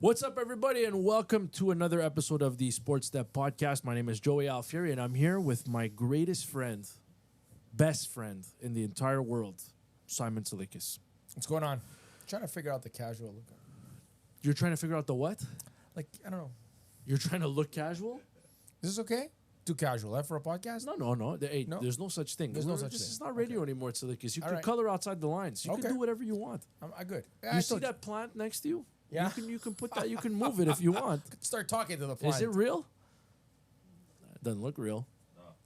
What's up, everybody, and welcome to another episode of the Sports Step Podcast. My name is Joey Alfieri, and I'm here with my greatest friend, best friend in the entire world, Simon Tsalikis. What's going on? Trying to figure out the casual look. You're trying to figure out the what? Like, I don't know. You're trying to look casual? Is this okay? Too casual, for a podcast? No. Hey, No? There's no such thing. There's no such This thing. is not radio anymore, Tsalikis. You All can right. color outside the lines. You Okay. can do whatever you want. I'm good. You see that plant next to you? Yeah. You can put that. You can move it if you want. Start talking to the plant. Is it real? It doesn't look real.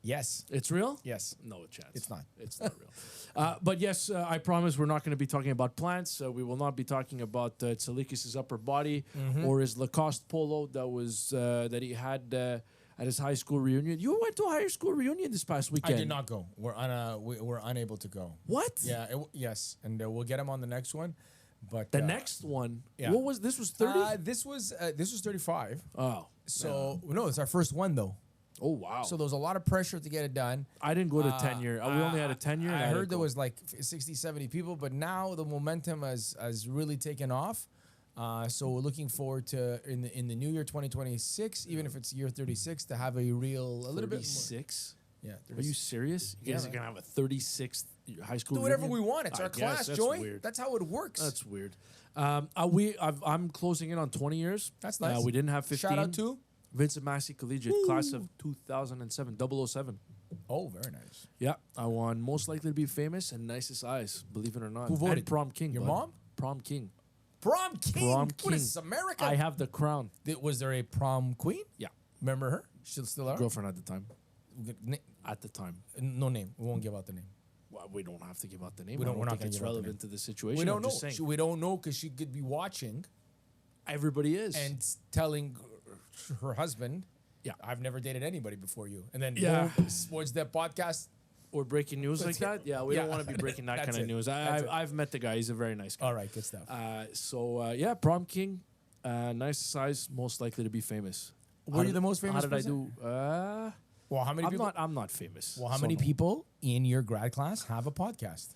Yes. It's real? Yes. No chance. It's not. It's not real. But yes, I promise we're not going to be talking about plants. We will not be talking about Tsalikis' upper body or his Lacoste polo that he had at his high school reunion. You went to a high school reunion this past weekend. I did not go. We're unable to go. What? Yeah. Yes, and we'll get him on the next one. But The next one. yeah. What was this? Was 30? This was 35. Oh. So no, it's our first one though. Oh wow. So there was a lot of pressure to get it done. I didn't go to 10 year. We only had a 10 year. I heard there was like 60, 70 people, but now the momentum has really taken off. So we're looking forward to in the new year 2026, even if it's year 36, to have a little bit more. 36. Yeah, Are you serious? You guys Yeah, are gonna have a 36th high school. do whatever reunion? we want. It's I our guess. class, That's Joey. weird. That's how it works. That's weird. I'm closing in on 20 years. That's nice. We didn't have 15. Shout out to. Vincent Massey Collegiate, class of 2007, 007. Oh, very nice. Yeah, I won Most Likely to Be Famous and Nicest Eyes, believe it or not. Who voted? And Prom King. Your bud. mom? Prom King. Prom king. Prom What king. is this, America? I have the crown. Was there a prom queen? Yeah. Remember her? She's still around? Girlfriend at the time. Na- At the time. No name. We won't give out the name. Well, we don't have to give out the name. We don't- I we're not think gonna it's give out the relevant to the situation. We don't I'm know. just saying. We don't know because she could be watching Everybody is. and telling her husband, Yeah. I've never dated anybody before you. And then Yeah. boom, Sports That Podcast. or breaking news like that. Yeah, we don't Yeah. want to be breaking that That's kind of it. news. That's it. I've met the guy. He's a very nice guy. All right, good stuff. Yeah, Prom King, nice size, most likely to be famous. Were you the most famous How did person? I do? Well, how many people? I'm not famous. Well, how so many no. people in your grad class have a podcast?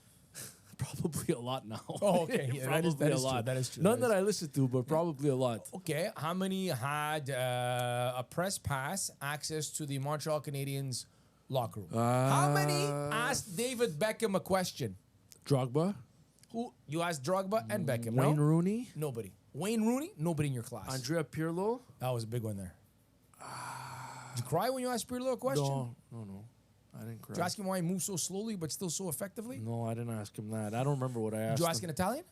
Probably a lot now. Oh, okay. Yeah, probably that a is lot. true. That is true. None that I listen to, but probably a lot. Okay, how many had a press pass access to the Montreal Canadiens locker room? How many asked David Beckham a question? Drogba, Who you asked Drogba and Beckham? Wayne no? Rooney, Nobody. Wayne Rooney? Nobody in your class. Andrea Pirlo. That was a big one there. Did you cry when you asked Pirlo a question? No. I didn't cry. Did you ask him why he moves so slowly but still so effectively? No, I didn't ask him that. I don't remember what I asked. Did you ask him. in Italian?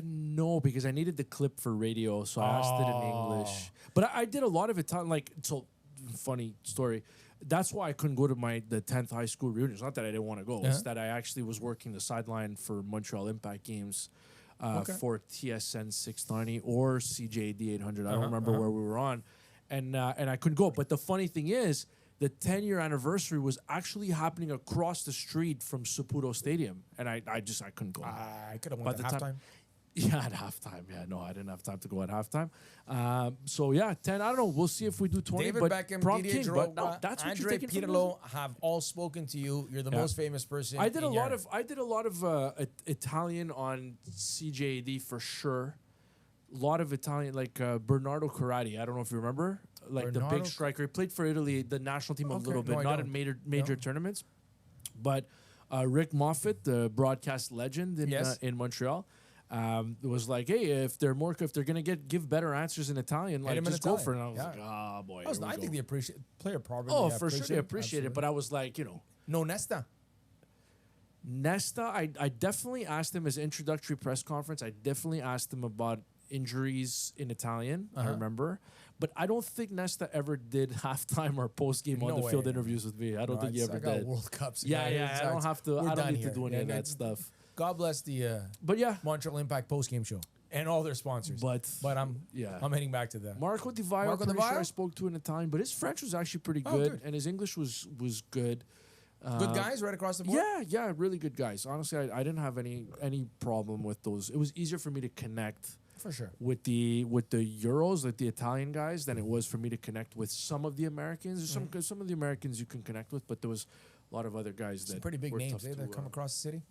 No, because I needed the clip for radio, so I asked it in English. But I did a lot of Italian. So funny story. That's why I couldn't go to the 10th high school reunion. It's not that I didn't want to go. It's that I actually was working the sideline for Montreal Impact games for TSN 690 or CJD 800. I don't remember where we were on, and I couldn't go. But the funny thing is, the 10-year anniversary was actually happening across the street from Saputo Stadium, and I couldn't go. I could have By went the at time- halftime. Yeah, at halftime. Yeah, no, I didn't have time to go at halftime. So yeah, 10. I don't know. We'll see if we do 20. David but Beckham, Prom Didier King, but Drogba, no, that's what you're Andrei taking from Pirlo have all spoken to you. You're the most famous person. I did in a your- lot of Italian on CJD for sure. A lot of Italian, like Bernardo Corradi. I don't know if you remember, like the Bernardo big striker. He played for Italy, the national team a Okay, little bit, no, I not don't. in major No. tournaments. But Rick Moffat, the broadcast legend Yes. in Montreal. Was like, hey, if they're gonna give better answers in Italian, like him in just go Italian. for it. And I was Yeah. like, oh boy. I here we think go. the player probably. Oh, for sure they appreciate it. But I was like, no Nesta. Nesta, I definitely asked him his introductory press conference. I definitely asked him about injuries in Italian. I remember. But I don't think Nesta ever did halftime or post game on No the field way. interviews with me. I don't think he ever I got did. World Cups. Yeah, guys. I don't have to. We're I don't done need here. to do any of Yeah, that stuff. God bless the But yeah, Montreal Impact post game show and all their sponsors. but I'm heading back to them. Marco Di Vaio, Marco Di pretty sure I Vaio? spoke to in Italian, but his French was actually pretty Oh, good, good. and his English was good. Good guys right across the board. Yeah, really good guys. Honestly, I didn't have any problem with those. It was easier for me to connect for sure. with the Euros, like the Italian guys, than it was for me to connect with some of the Americans. There's some of the Americans you can connect with, but there was a lot of other guys Some that pretty big were names tough that to, come across the city.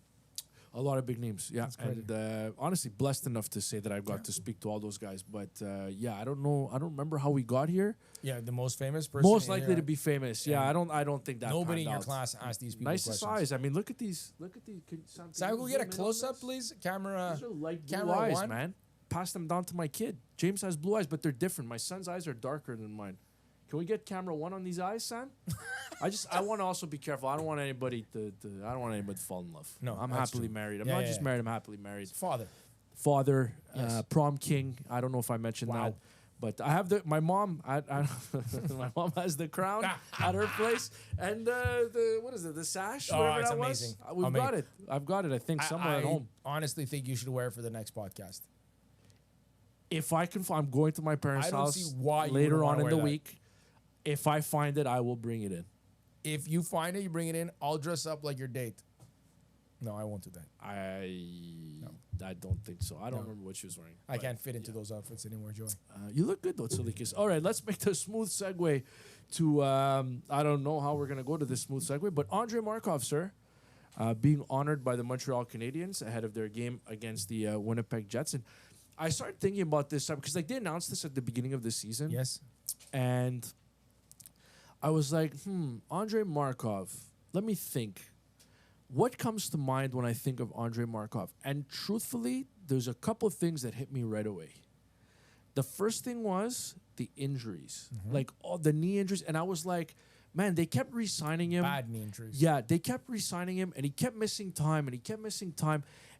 A lot of big names, yeah. crazy. And honestly, blessed enough to say that I got to speak to all those guys. But yeah, I don't know. I don't remember how we got here. Yeah, the most famous person. Most likely to be famous. Yeah, I don't think that. Nobody in panned your out. class asked these people Nicest questions. eyes. I mean, look at these. Can we get a close up, please? Camera. These are light blue camera eyes, one. man. Pass them down to my kid. James has blue eyes, but they're different. My son's eyes are darker than mine. Can we get camera one on these eyes, Sam? I want to also be careful. I don't want anybody to fall in love. No, I'm that's happily true. married. I'm Yeah, not yeah, just yeah. married. I'm happily married. Father. Father, prom king. I don't know if I mentioned Wow. that, but I have my mom. My mom has the crown at her place, and what is it? The sash. Oh, whatever it's that amazing. Was. We've got it. I've got it. I think somewhere I at home. honestly think you should wear it for the next podcast. If I can, I'm going to my parents' I don't house see why you later wouldn't on wanna in the wear that. week. If I find it, I will bring it in. If you find it, you bring it in. I'll dress up like your date. No, I won't do that. I don't think so. I don't remember what she was wearing. I can't fit into those outfits anymore, Joy. You look good though, Tsalikis. All right, let's make the smooth segue to I don't know how we're gonna go to this smooth segue, but Andrei Markov, sir, being honored by the Montreal Canadiens ahead of their game against the Winnipeg Jets, and I started thinking about this because like they announced this at the beginning of the season, Yes. and I was like, Andrei Markov. Let me think. What comes to mind when I think of Andrei Markov? And truthfully, there's a couple of things that hit me right away. The first thing was the injuries, like all the knee injuries. And I was like, man, they kept re-signing him. Bad knee injuries. Yeah, they kept re-signing him, and he kept missing time,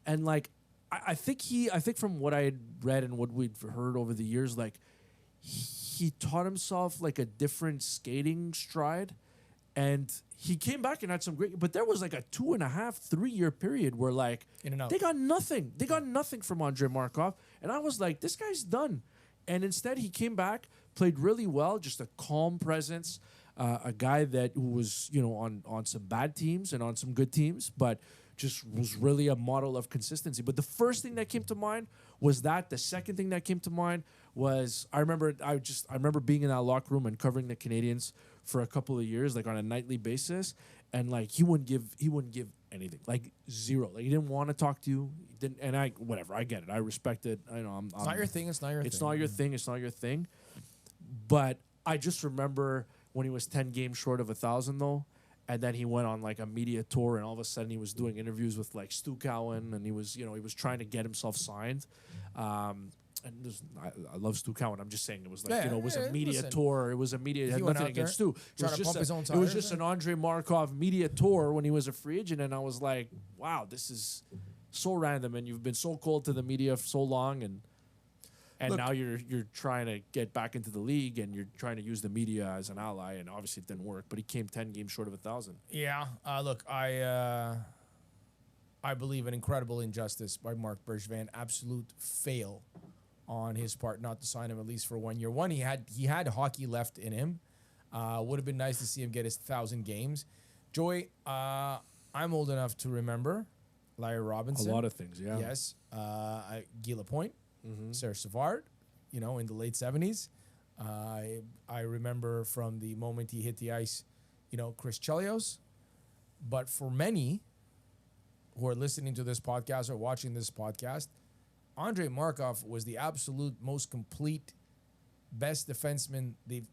and like, I think from what I had read and what we'd heard over the years, like he taught himself like a different skating stride. And he came back and had some great, but there was like a 2.5, 3 year period where like In and out. they got nothing. They got nothing from Andrei Markov. And I was like, this guy's done. And instead he came back, played really well, just a calm presence, a guy who was, on some bad teams and on some good teams, but just was really a model of consistency. But the first thing that came to mind was that. The second thing that came to mind was I remember being in that locker room and covering the Canadiens for a couple of years, like on a nightly basis, and like he wouldn't give anything, like zero. Like he didn't want to talk to you. He didn't, and I get it. I respect it. I know It's not your thing. It's not your thing. it's not your thing. It's not your thing. But I just remember when he was 10 games short of 1,000 though. And then he went on like a media tour, and all of a sudden he was doing interviews with like Stu Cowan, and he was trying to get himself signed. And I love Stu Cowan. I'm just saying it was like, it was a media tour. It was a media. It had He went nothing out there, against Stu. It trying was to pump his own it was tires, just yeah. an Andrei Markov media tour when he was a free agent, and I was like, wow, this is so random, and you've been so cold to the media for so long, and Look, now you're trying to get back into the league, and you're trying to use the media as an ally, and obviously it didn't work. But he came 10 games short of 1,000. Yeah. Look, I believe an incredible injustice by Mark Bergevin. Absolute fail on his part not to sign him at least for 1 year. One, he had hockey left in him. Would have been nice to see him get his 1,000 games. Joy, I'm old enough to remember Larry Robinson. A lot of things, yeah. Yes. Guy Lapointe, Serge Savard, in the late 70s. I remember from the moment he hit the ice, Chris Chelios. But for many who are listening to this podcast or watching this podcast, Andrei Markov was the absolute most complete, best defenseman they've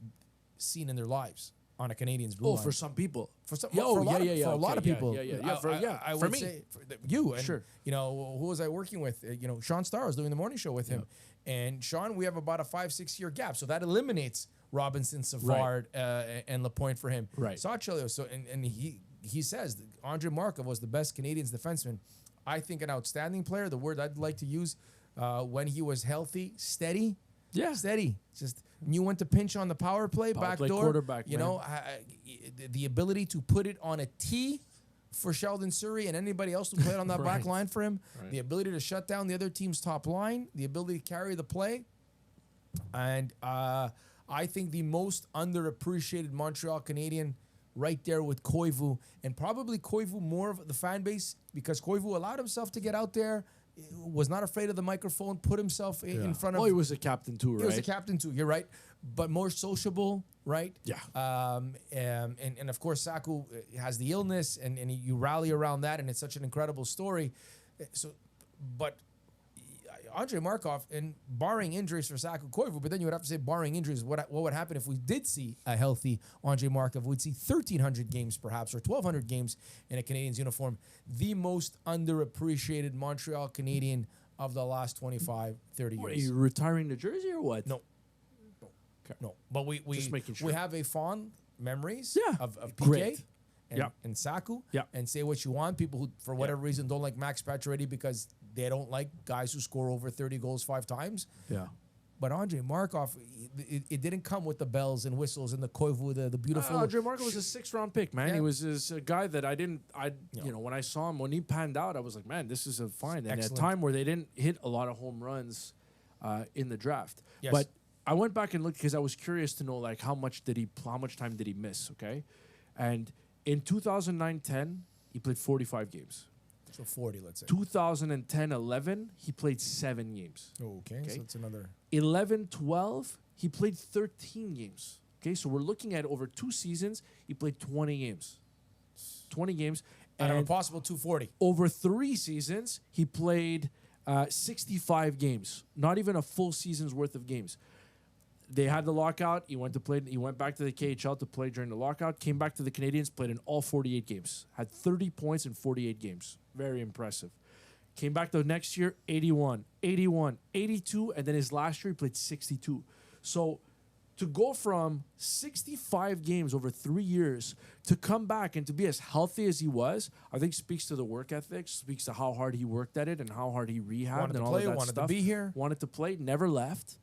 seen in their lives on a Canadiens blue line. For some people. For some, Yeah, for a lot yeah, of, for a lot of okay, people. I for would me. say you and Sure. who was I working with? Sean Starr was doing the morning show with him, and Sean, we have about a 5-6 year gap, so that eliminates Robinson, Savard, and Lapointe for him. Right. Sachelio. So and he says that Andrei Markov was the best Canadiens defenseman. I think an outstanding player. The word I'd like to use when he was healthy, steady. Yeah. Steady. Just knew when to pinch on the power play, Power back play door. quarterback, The ability to put it on a tee for Sheldon Surrey and anybody else who played on that back Right. line for him. Right. The ability to shut down the other team's top line. The ability to carry the play. And I think the most underappreciated Montreal Canadian right there with Koivu. And probably Koivu more of the fan base because Koivu allowed himself to get out there, was not afraid of the microphone, put himself in front of... Oh, he was a captain too, right? He was a captain too, you're right. But more sociable, right? Yeah. And of course, Saku has the illness, and you rally around that, and it's such an incredible story. But Andrei Markov, and barring injuries for Saku Koivu, but then you would have to say barring injuries, what would happen if we did see a healthy Andrei Markov? We'd see 1,300 games perhaps, or 1,200 games in a Canadiens uniform. The most underappreciated Montreal Canadian of the last 25, 30 years. Are you retiring the jersey or what? No. No. But we Just making sure. we have a fond memories of PK Great. and Saku. Yeah. And say what you want. People who, for whatever reason, don't like Max Pacioretty because they don't like guys who score over 30 goals 5 times. Yeah. But Andrei Markov, it didn't come with the bells and whistles and the Koivu, the beautiful. Andrei Markov was a 6th-round pick, man. Yeah. He was a guy that you know, when I saw him, when he panned out, I was like, man, this is a fine. And Excellent. at a time where they didn't hit a lot of home runs in the draft. Yes. But I went back and looked because I was curious to know, like, how much time did he miss, okay? And in 2009-10, he played 45 games. So 40, let's say. 2010-11, he played 7 games. Okay, so it's another. 11-12, he played 13 games. Okay, so we're looking at over 2 seasons, he played 20 games. 20 games. Out of a And possible 240. over 3 seasons, he played 65 games. Not even a full season's worth of games. They had the lockout. He went back to the KHL to play during the lockout. Came back to the Canadiens, played in all 48 games. Had 30 points in 48 games. Very impressive. Came back the next year, 81, 81, 82, and then his last year he played 62. So to go from 65 games over 3 years to come back and to be as healthy as he was, I think speaks to the work ethic, speaks to how hard he worked at it and how hard he rehabbed Wanted to and all play, of that wanted stuff. to be here. Wanted to play, never left.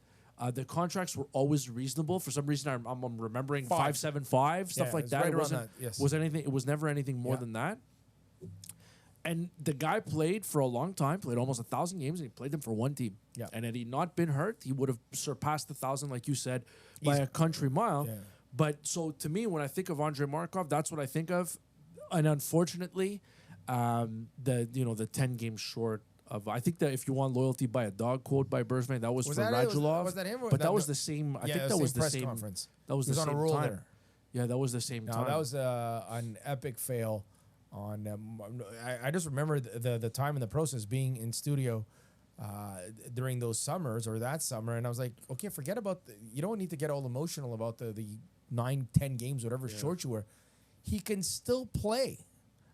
The contracts were always reasonable. For some reason, I'm remembering 5.75 stuff Yeah, like it's that. right It around wasn't. that, yes. Was anything? It was never anything more than that. And the guy played for a long time. Played almost 1,000 games, and he played them for one team. Yeah. And had he not been hurt, he would have surpassed 1,000, like you said, by Easy. a country mile. Yeah. But so to me, when I think of Andrei Markov, that's what I think of. And unfortunately, the 10 games short of, I think that if you want loyalty, buy a dog quote by Bergevin. That was for that it? Radulov. Was that him or But that- that was the same. I think that was the press same conference. That was He the on a same roll time. there. Yeah, that was the same No, time. that was an epic fail. I just remember the time in the process being in studio during those summers or that summer, and I was like, okay, forget about you don't need to get all emotional about the 9-10 games, whatever short you were. He can still play.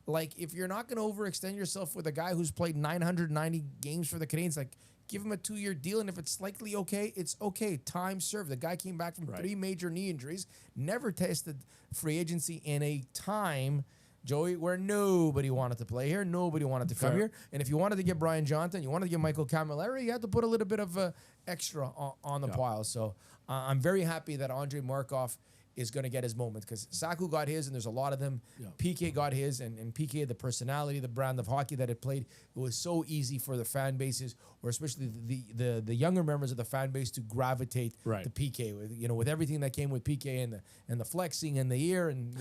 Like, if you're not going to overextend yourself with a guy who's played 990 games for the Canadiens, like, give him a 2-year deal, and if it's slightly okay, it's okay. Time served. The guy came back from 3 major knee injuries, never tested free agency in a time, Joey, where nobody wanted to play here, nobody wanted to come here. And if you wanted to get Brian Johnson, you wanted to get Michael Camilleri, you had to put a little bit of extra on the pile. So I'm very happy that Andrei Markov is going to get his moment, because Saku got his, and there's a lot of them. Yeah. PK got his, and PK, the personality, the brand of hockey that it played, it was so easy for the fan bases, or especially the younger members of the fan base, to gravitate to PK. With everything that came with PK and the flexing and the ear, and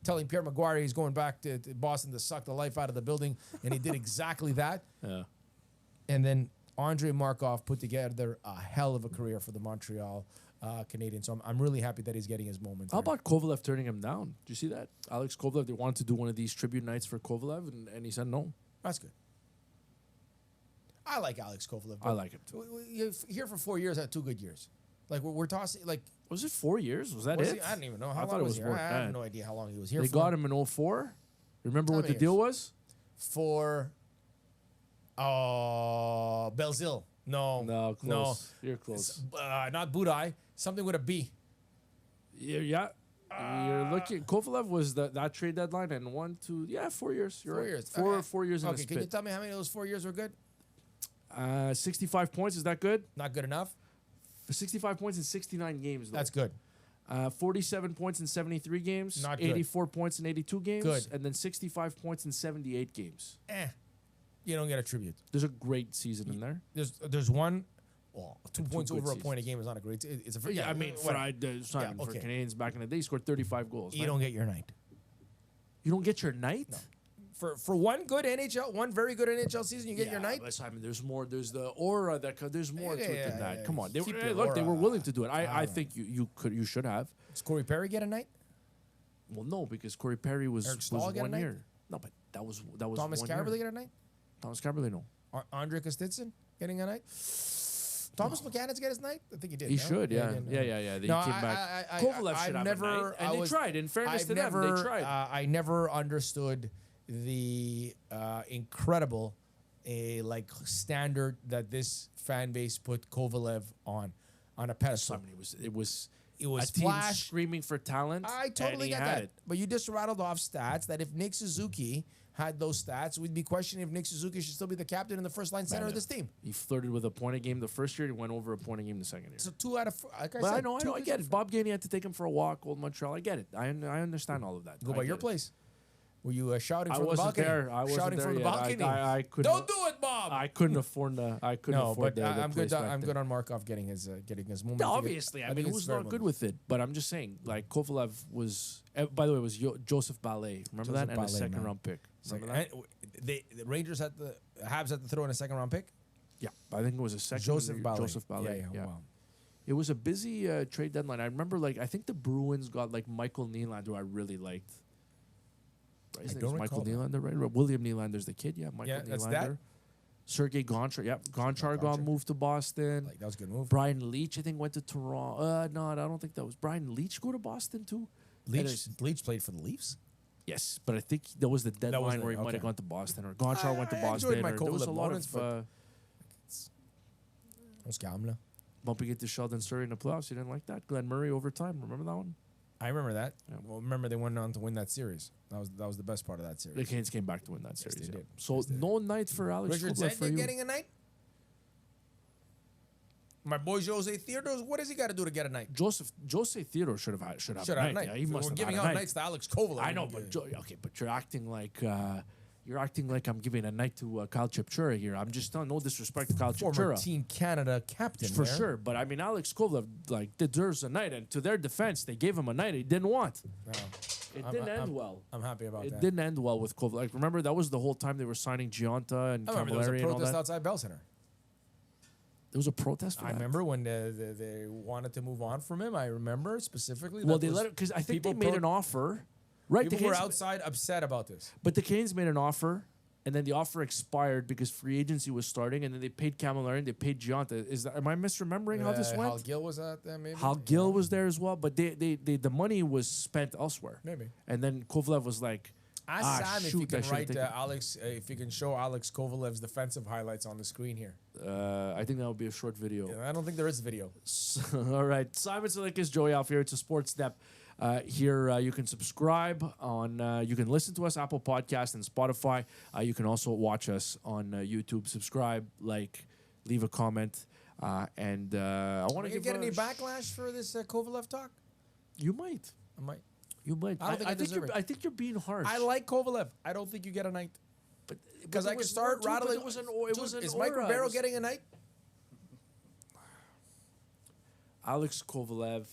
telling Pierre Maguire he's going back to Boston to suck the life out of the building, and he did exactly that. Yeah. And then Andrei Markov put together a hell of a career for the Montreal Canadiens. So I'm really happy that he's getting his moment. How about Kovalev turning him down? Did you see that? Alex Kovalev, they wanted to do one of these tribute nights for Kovalev, and he said no. That's good. I like Alex Kovalev. I like him too. You're here for 4 years, had 2 good years. Like, we're tossing, like... Was it 4 years? Was that Was it? he? I don't even know. How I thought long it was was he? more I than have that. no idea how long he was here They for. got him in 04. Remember How what the many deal years? was? For... Belzil. No, close. You're close. Not Budai. Something with a B. Yeah. You're looking. Kovalev was that trade deadline, and 4 years. You're 4 right. years. 4 years in a Okay, can you spit. tell me how many of those 4 years were good? 65 points. Is that good? Not good enough? 65 points in 69 games. Though. That's good. 47 points in 73 games. Not good. 84 points in 82 games. Good. And then 65 points in 78 games. You don't get a tribute. There's a great season in there. There's one. Well, 2 points good over a point a seasons. game is not a great. It's a. Yeah, I mean, for okay. Canadians back in the day, he scored 35 goals. You don't get your night. You don't get your night? No. For one good NHL, one very good NHL season, you get your night. But Simon, there's more. There's the aura there's more to it than that. yeah. Come on, they Keep were, your look, they aura. were willing to do it. I don't know. think you should have. Does Corey Perry get a night? Well, no, because Corey Perry was Eric Stahl get a 1 night? year. No, but that was Thomas 1 Carver year. get a night? Thomas Kaberle, no. Andre Kostitsyn getting a night? Thomas McCann's get his night? I think he did. He no? should, yeah. Yeah. They No, came back. Kovalev should have a night. And they tried. In fairness to them, they tried. I never understood the incredible standard that this fan base put Kovalev on a pedestal. I mean, it was a team flash. screaming for talent. I totally and get he that. had it. But you just rattled off stats that if Nick Suzuki had those stats, we'd be questioning if Nick Suzuki should still be the captain and the first line center of this team. He flirted with a point a game the first year. He went over a point a game the second year. So 2 out of 4. Like I But said, I know. I get it. Bob Gainey had to take him for a walk. Old Montreal. I get it. I understand all of that. Go by your place. Were you shouting I from the wasn't balcony? there. I wasn't shouting there from the yet. balcony. I couldn't. Don't do it, Bob. I couldn't afford the. I couldn't No, afford but the I'm place good. back I'm then. good on Markov getting his moment. No, obviously, I mean, it's who's very not good well. with it? But I'm just saying, like Kovalev was. By the way, it was Joseph Ballet. Remember Joseph that? And a Ballet, second man. round pick. Remember And that? the Rangers had the Habs had to throw in a second round pick. Yeah, I think it was a second. Joseph Ballet. Joseph Ballet. Yeah. Wow. It was a busy trade deadline. I remember, I think the Bruins got Michael Nylander, who I really liked. Right, his I name's don't Michael recall Nylander, right? William Nylander's the kid. Yeah, Michael Yeah, Nylander. that's that. Sergei Gonchar. Yep, Gonchar got Gonchar. moved to Boston. That was a good move. Brian Leach, I think, went to Toronto. No, I don't think that was Brian Leach. Go to Boston too. Leach played for the Leafs. Yes, but I think that was the deadline where he might have gone to Boston, or Gonchar went to I Boston. enjoyed my Or there was a Kovalev lot moments, of On se calme, là. bumping into Sheldon Surrey in the playoffs. You didn't like that? Glenn Murray overtime. Remember that one? I remember that. Yeah. Well, remember they went on to win that series. That was the best part of that series. The Canes came back to win that series. they yeah. did. So Yes, they no night for Alex Richard Kovalev for Zednik you. getting a night? My boy Jose Theodore, what does he got to do to get a night? Jose Theodore should have Should a have a night. night. Yeah, he must We're have giving had out a night. nights to Alex Kovalev. I know, but but you're acting like I'm giving a night to Kyle Chipchura here. I'm just telling no disrespect to Kyle former Chipchura. Team Canada captain. For there. sure, but I mean Alex Kovalev deserves a night, and to their defense, they gave him a night he didn't want. No. It didn't end well. I'm happy about It that. didn't end well with Kovalev. Remember that was the whole time they were signing Gionta and I remember there was a Camilleri and all protest that. outside Bell Center. There was a protest. For I that? remember when they wanted to move on from him. I remember specifically. Well, that they was let it because I think they people made an offer. Right, the People were Canes, outside upset about this. but the Canes made an offer, and then the offer expired because free agency was starting, and then they paid Camilleri and they paid Gionta. Am I misremembering how this went? Hal Gill was out there, maybe. Hal Gill was there as well, but the money was spent elsewhere. Maybe. And then Kovalev was like, Ask Sam if shoot, you I can should've write taken- Alex, if you can show Alex Kovalev's defensive highlights on the screen here. I think that would be a short video. I don't think there is a video. All right, Simon Tsalikis, Joey Alfieri. It's a Sports Step. Here you can subscribe on. You can listen to us Apple Podcast and Spotify. You can also watch us on YouTube. Subscribe, like, leave a comment, and I want to Get any backlash for this Kovalev talk? You might. I might. You might. I don't think I deserve it. I think you're being harsh. I like Kovalev. I don't think you get a night. Because I can start rattling. It was an Is Mike Ribeiro getting a night? Alex Kovalev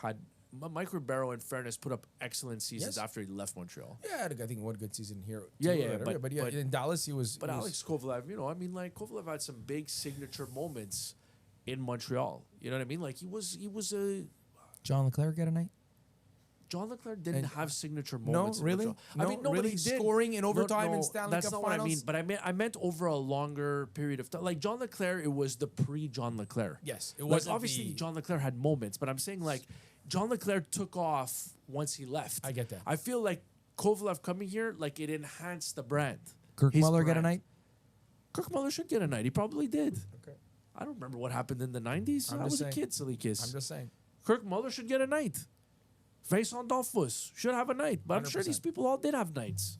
had Mike Ribeiro, in fairness, put up excellent seasons after he left Montreal. Yeah, I think one good season here. Yeah, but in Dallas he was. But Alex Kovalev, Kovalev had some big signature moments in Montreal. You know what I mean? Like he was a. John Leclerc get a night? John Leclerc didn't have signature moments. No, really? In Montreal. No, really? He did. Scoring in overtime in Stanley that's Cup not finals? what I mean. But I meant over a longer period of time. Like John Leclerc, it was the pre-John Leclerc. Yes, it was was obviously John Leclerc had moments, but I'm saying like John Leclerc took off once he left. I get that. I feel like Kovalev coming here, like it enhanced the brand. Kirk His Muller get a brand. night? Kirk Muller should get a night. He probably did. Okay. I don't remember what happened in the 90s. I was a kid, Tsalikis. I'm just saying. Kirk Muller should get a night. Vincent Dolphus should have a night. But I'm sure 100%. these people all did have nights.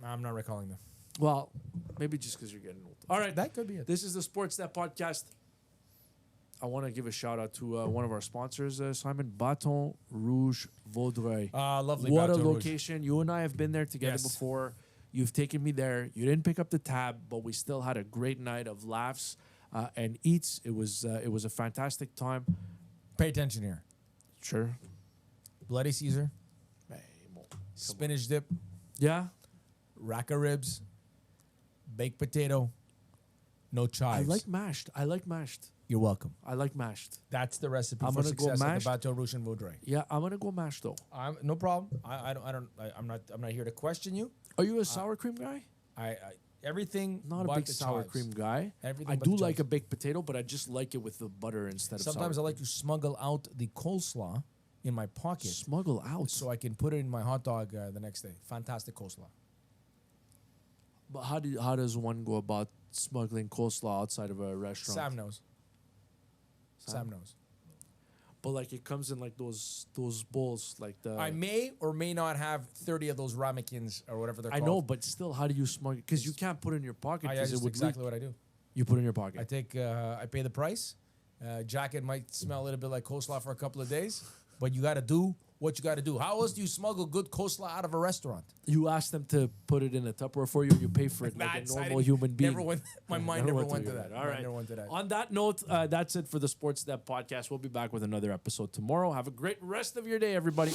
I'm not recalling them. Well, maybe just because you're getting old. All right. That could be it. This is the Sportsnet podcast. I want to give a shout out to one of our sponsors, Simon, Baton Rouge Vaudreuil. Lovely. What a Baton Rouge. location. You and I have been there together Yes. before. You've taken me there. You didn't pick up the tab, but we still had a great night of laughs and eats. It was a fantastic time. Pay attention here. Sure. Bloody Caesar, spinach dip, Yeah. rack of ribs, baked potato, no chives. I like mashed. You're welcome. I like mashed. That's the recipe I'm for gonna go success at mashed. the Bateau Rouge and Vaudreuil. Yeah, I'm gonna go mashed though. No problem. I'm not here to question you. Are you a sour cream guy? I everything. Not a but big the sour chives. cream guy. Everything I but do the like a chives. baked potato, but I just like it with the butter instead of Sometimes sour I like to smuggle out the coleslaw in my pocket cream. Smuggle out. so I can put it in my hot dog the next day. Fantastic coleslaw. But how does one go about smuggling coleslaw outside of a restaurant? Sam knows. Sam knows. But like it comes in like those bowls, like the. I may or may not have 30 of those ramekins or whatever they're I called. know, but still, how do you smuggle? Because you can't put it in your pocket. That's Because it would exactly leak. what I do. You put it in your pocket. I take, I pay the price. Jacket might smell a little bit like coleslaw for a couple of days, but you got to do what you got to do. How else do you smuggle good coleslaw out of a restaurant? You ask them to put it in a Tupperware for you, and you pay for it like a normal human being. My mind never went to that. All right. Never went to that. On that note, that's it for the Sports Net podcast. We'll be back with another episode tomorrow. Have a great rest of your day, everybody.